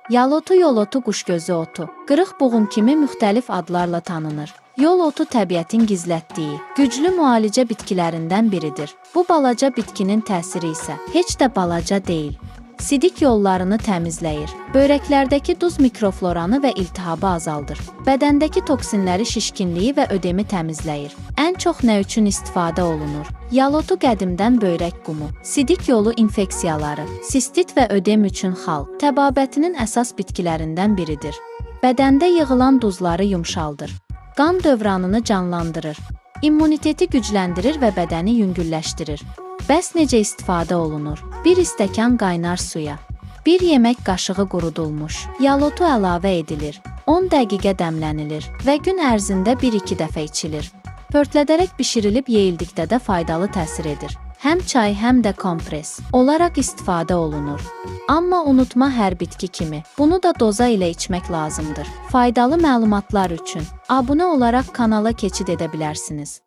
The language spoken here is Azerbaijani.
Yal otu, yol otu, quşgözü otu, qırıq buğum kimi müxtəlif adlarla tanınır. Yol otu təbiətin gizlətdiyi, güclü müalicə bitkilərindən biridir. Bu balaca bitkinin təsiri isə heç də balaca deyil. Sidik yollarını təmizləyir, börəklərdəki duz mikrofloranı və iltihabı azaldır, bədəndəki toksinləri, şişkinliyi və ödemi təmizləyir. Ən çox nə üçün istifadə olunur? Yal otu qədimdən börək qumu, sidik yolu infeksiyaları, sistit və ödem üçün xal, təbabətinin əsas bitkilərindən biridir. Bədəndə yığılan duzları yumşaldır, qan dövranını canlandırır, immuniteti gücləndirir və bədəni yüngülləşdirir. Bəs necə istifadə olunur? 1 stəkan qaynar suya 1 yemək qaşığı qurudulmuş yal otu əlavə edilir, 10 dəqiqə dəmlənilir və gün ərzində 1-2 dəfə içilir. Pörtlədərək bişirilib yeyildikdə də faydalı təsir edir. Həm çay, həm də kompres olaraq istifadə olunur. Amma unutma, hər bitki kimi bunu da doza ilə içmək lazımdır. Faydalı məlumatlar üçün abunə olaraq kanala keçid edə bilərsiniz.